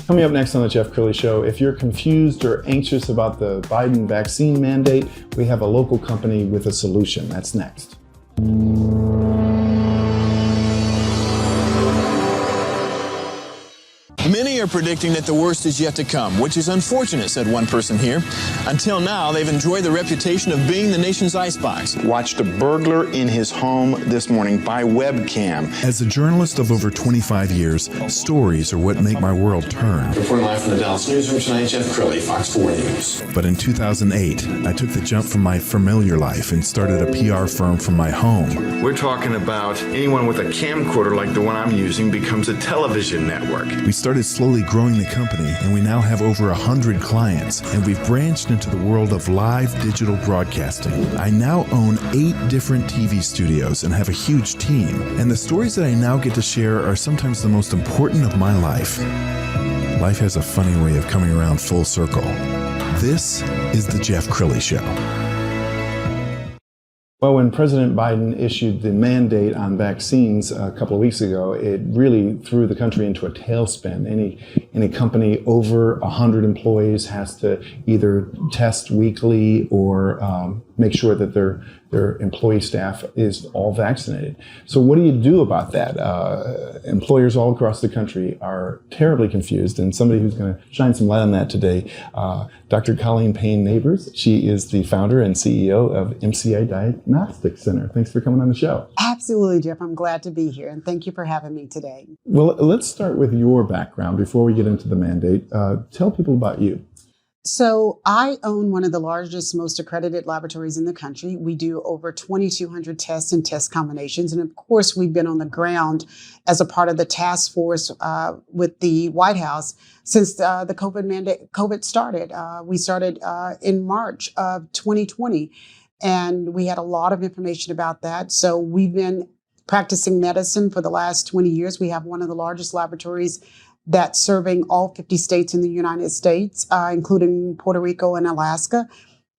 Coming up next on the Jeff Crilley Show, if you're confused or anxious about the Biden vaccine mandate, we have a local company with a solution. That's next. Many are predicting that the worst is yet to come, which is unfortunate, said one person here. Until now, they've enjoyed the reputation of being the nation's icebox. Watched a burglar in his home this morning by webcam. As a journalist of over 25 years, stories are what make my world turn. Reporting live from the Dallas newsroom tonight, Jeff Crilley, Fox 4 News. But in 2008, I took the jump from my familiar life and started a PR firm from my home. We're talking about anyone with a camcorder like the one I'm using becomes a television network. We started slowly growing the company, and we now have over 100 clients, and we've branched into the world of live digital broadcasting. I now own 8 different TV studios and have a huge team, and the stories that I now get to share are sometimes the most important of my life. Life has a funny way of coming around full circle. This is the Jeff Crilley Show. Well, when President Biden issued the mandate on vaccines a couple of weeks ago, it really threw the country into a tailspin. Any company over 100 employees has to either test weekly or make sure that their employee staff is all vaccinated. So what do you do about that? Employers all across the country are terribly confused, and somebody who's going to shine some light on that today, Dr. Colleen Payne-Nabors. She is the founder and CEO of MCI Diagnostic Center. Thanks for coming on the show. Absolutely, Jeff. I'm glad to be here, and thank you for having me today. Well, let's start with your background before we get into the mandate. Tell people about you. So I own one of the largest, most accredited laboratories in the country. We do over 2,200 tests and test combinations. And of course, we've been on the ground as a part of the task force with the White House since the COVID started. We started in March of 2020, and we had a lot of information about that. So we've been practicing medicine for the last 20 years. We have one of the largest laboratories that's serving all 50 states in the United States, including Puerto Rico and Alaska.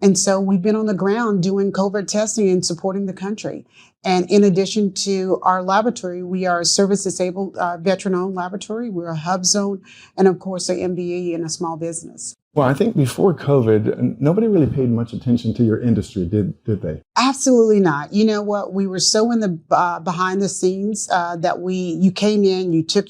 And so we've been on the ground doing COVID testing and supporting the country. And in addition to our laboratory, we are a service-disabled, veteran-owned laboratory. We're a hub zone, and of course, an MBE and a small business. Well, I think before COVID, nobody really paid much attention to your industry, did they? Absolutely not. You know what? We were so in the behind the scenes that you came in, you took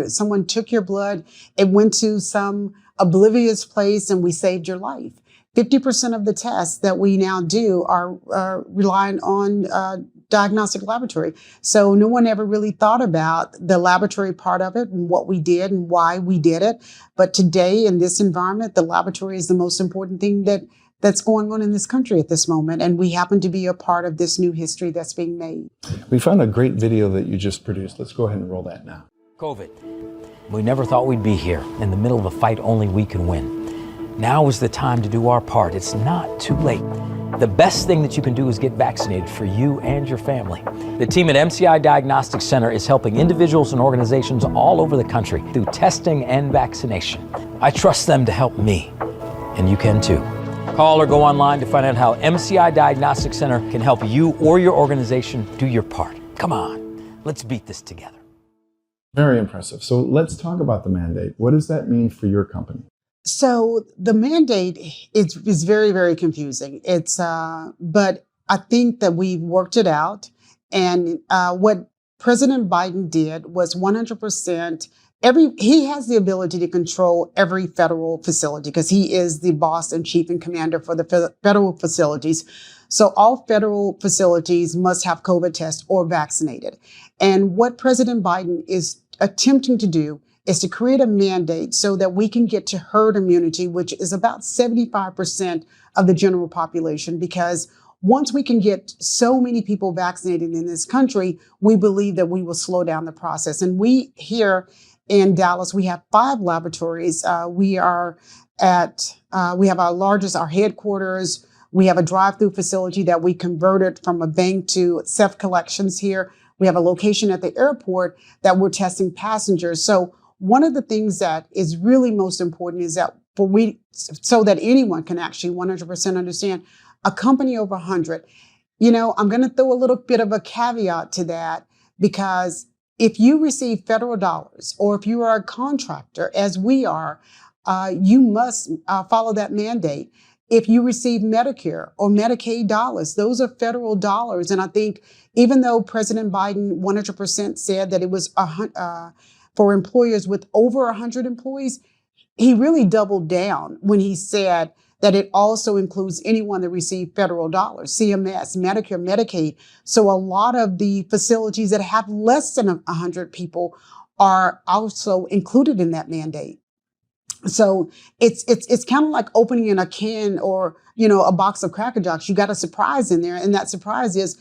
someone took your blood, it went to some oblivious place, and we saved your life. 50% of the tests that we now do are relying on diagnostic laboratory. So no one ever really thought about the laboratory part of it and what we did and why we did it. But today in this environment, the laboratory is the most important thing that's going on in this country at this moment. And we happen to be a part of this new history that's being made. We found a great video that you just produced. Let's go ahead and roll that now. COVID. We never thought we'd be here in the middle of a fight only we can win. Now is the time to do our part. It's not too late. The best thing that you can do is get vaccinated for you and your family. The team at MCI Diagnostic Center is helping individuals and organizations all over the country through testing and vaccination. I trust them to help me, and you can too. Call or go online to find out how MCI Diagnostic Center can help you or your organization do your part. Come on, let's beat this together. Very impressive. So let's talk about the mandate. What does that mean for your company? So the mandate is very, very confusing. But I think that we've worked it out. And what President Biden did was 100%. He has the ability to control every federal facility because he is the boss and chief and commander for the federal facilities. So all federal facilities must have COVID tests or vaccinated. And what President Biden is attempting to do is to create a mandate so that we can get to herd immunity, which is about 75% of the general population. Because once we can get so many people vaccinated in this country, we believe that we will slow down the process. And we here in Dallas, we have 5 laboratories. We have our headquarters. We have a drive-through facility that we converted from a bank to self-collections here. We have a location at the airport that we're testing passengers. So one of the things that is really most important is that so that anyone can actually 100% understand, a company over 100, I'm going to throw a little bit of a caveat to that because if you receive federal dollars, or if you are a contractor, as we are, you must follow that mandate. If you receive Medicare or Medicaid dollars, those are federal dollars. And I think even though President Biden 100% said that it was for employers with over 100 employees, he really doubled down when he said that it also includes anyone that received federal dollars, CMS, Medicare, Medicaid. So a lot of the facilities that have less than 100 people are also included in that mandate. So it's kind of like opening a can or, a box of Cracker Jacks. You got a surprise in there. And that surprise is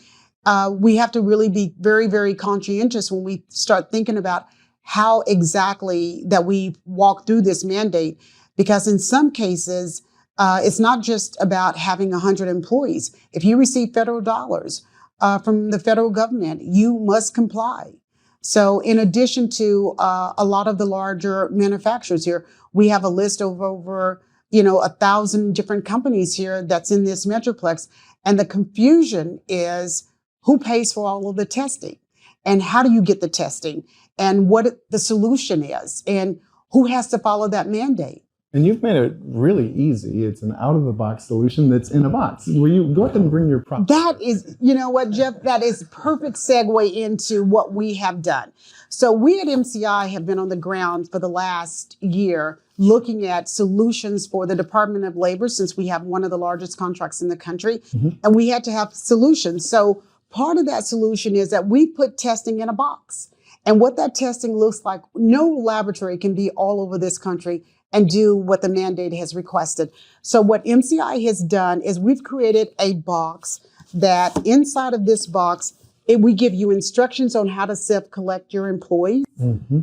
we have to really be very, very conscientious when we start thinking about how exactly that we walk through this mandate. Because in some cases, it's not just about having 100 employees. If you receive federal dollars from the federal government, you must comply. So in addition to a lot of the larger manufacturers here, we have a list of over 1,000 different companies here that's in this Metroplex. And the confusion is who pays for all of the testing, and how do you get the testing, and what the solution is, and who has to follow that mandate. And you've made it really easy. It's an out-of-the-box solution that's in a box, where you go ahead and bring your product. That is, you know what, Jeff, that is perfect segue into what we have done. So we at MCI have been on the ground for the last year looking at solutions for the Department of Labor, since we have one of the largest contracts in the country, and we had to have solutions. So part of that solution is that we put testing in a box. And what that testing looks like, no laboratory can be all over this country and do what the mandate has requested. So what MCI has done is we've created a box that inside of this box, we give you instructions on how to self-collect your employees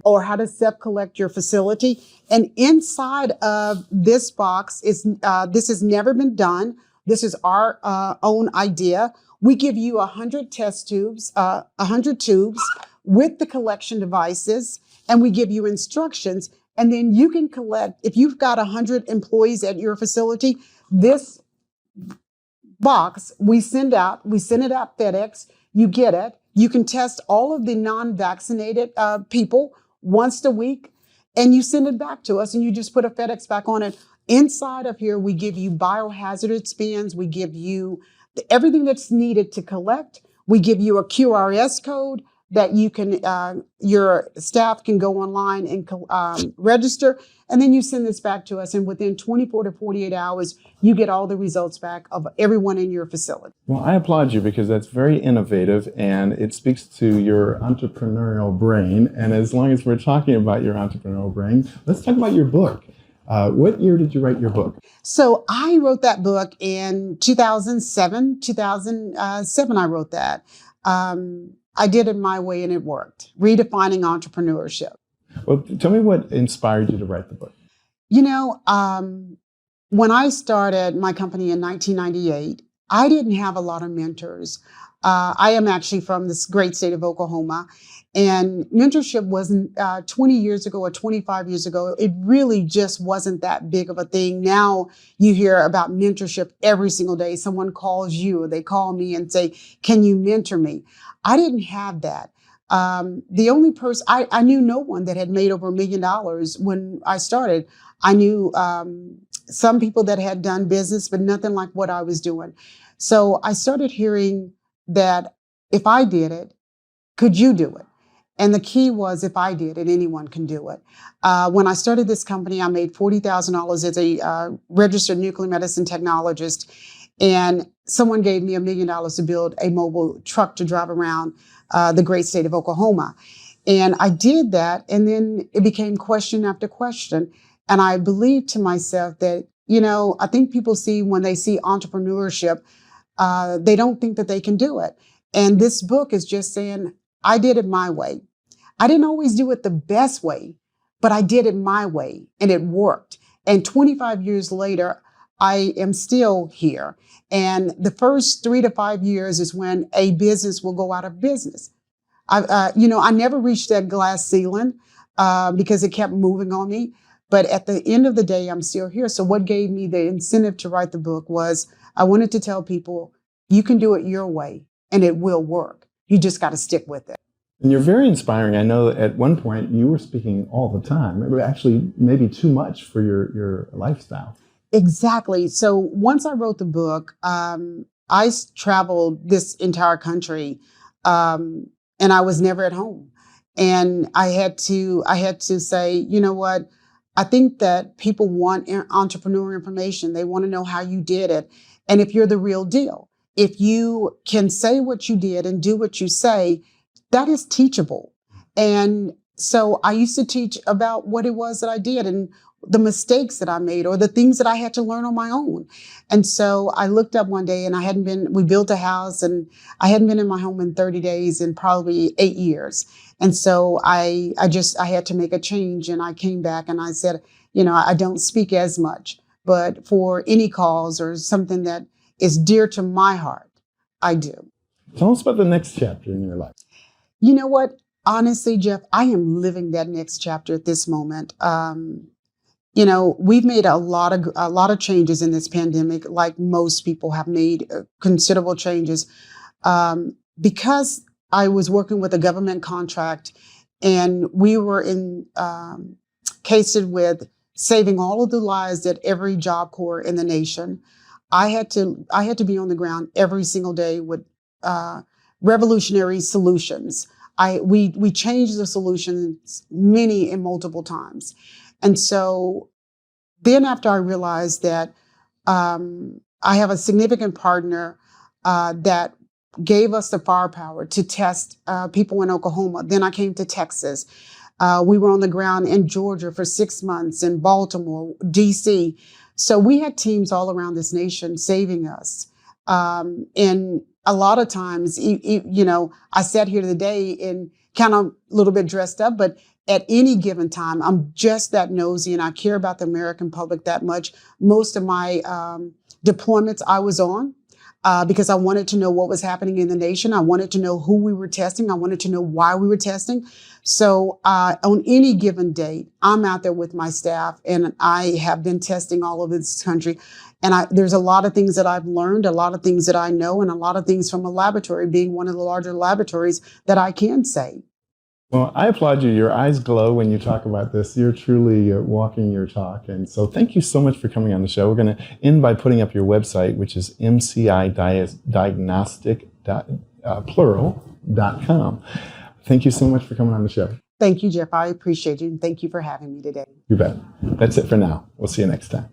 or how to self-collect your facility. And inside of this box is, this has never been done. This is our own idea. We give you 100 test tubes, 100 tubes with the collection devices, and we give you instructions. And then you can collect, if you've got 100 employees at your facility, this box we send it out FedEx, you get it. You can test all of the non-vaccinated people once a week, and you send it back to us, and you just put a FedEx back on it. Inside of here, we give you biohazard spins. We give you everything that's needed to collect. We give you a QRS code that you can, your staff can go online and register, and then you send this back to us. And within 24 to 48 hours, you get all the results back of everyone in your facility. Well, I applaud you, because that's very innovative, and it speaks to your entrepreneurial brain. And as long as we're talking about your entrepreneurial brain, let's talk about your book. What year did you write your book? So I wrote that book in 2007. 2007, I wrote that. I did it my way, and it worked. Redefining entrepreneurship. Well, tell me what inspired you to write the book. When I started my company in 1998, I didn't have a lot of mentors. I am actually from this great state of Oklahoma, and mentorship wasn't 20 years ago or 25 years ago. It really just wasn't that big of a thing. Now you hear about mentorship every single day. Someone calls you, or they call me and say, "Can you mentor me?" I didn't have that. The only person, I knew no one that had made over $1 million when I started. I knew some people that had done business, but nothing like what I was doing. So I started hearing that if I did it, could you do it? And the key was, if I did it, anyone can do it. When I started this company, I made $40,000 as a registered nuclear medicine technologist. And someone gave me $1 million to build a mobile truck to drive around the great state of Oklahoma. And I did that. And then it became question after question. And I believed to myself that, I think people see, when they see entrepreneurship, they don't think that they can do it. And this book is just saying, I did it my way. I didn't always do it the best way, but I did it my way, and it worked. And 25 years later, I am still here. And the first 3 to 5 years is when a business will go out of business. I never reached that glass ceiling because it kept moving on me. But at the end of the day, I'm still here. So what gave me the incentive to write the book was I wanted to tell people, you can do it your way, and it will work. You just got to stick with it. And you're very inspiring. I know at one point you were speaking all the time, actually maybe too much for your lifestyle. Exactly. So once I wrote the book, traveled this entire country, and I was never at home. And I had to say, you know what? I think that people want entrepreneur information. They want to know how you did it. And if you're the real deal, if you can say what you did and do what you say, that is teachable. And so I used to teach about what it was that I did and the mistakes that I made or the things that I had to learn on my own. And so I looked up one day and we built a house and I hadn't been in my home in 30 days in probably 8 years. And so I had to make a change, and I came back and I said, I don't speak as much, but for any cause or something that is dear to my heart, I do. Tell us about the next chapter in your life. You know what? Honestly, Jeff, I am living that next chapter at this moment. We've made a lot of changes in this pandemic, like most people have made considerable changes. Because I was working with a government contract and we were cased with saving all of the lives at every Job Corps in the nation. I had to be on the ground every single day with revolutionary solutions. We changed the solutions many and multiple times. And so then after I realized that I have a significant partner that gave us the firepower to test people in Oklahoma. Then I came to Texas. We were on the ground in Georgia for 6 months, in Baltimore, D.C. So we had teams all around this nation saving us. And a lot of times, I sat here today and kind of a little bit dressed up, but at any given time, I'm just that nosy and I care about the American public that much. Most of my deployments I was on because I wanted to know what was happening in the nation. I wanted to know who we were testing. I wanted to know why we were testing. So on any given date, I'm out there with my staff and I have been testing all over this country. And there's a lot of things that I've learned, a lot of things that I know, and a lot of things from a laboratory, being one of the larger laboratories, that I can say. Well, I applaud you. Your eyes glow when you talk about this. You're truly walking your talk. And so thank you so much for coming on the show. We're going to end by putting up your website, which is mcidiagnostic.com. Thank you so much for coming on the show. Thank you, Jeff. I appreciate you. And thank you for having me today. You bet. That's it for now. We'll see you next time.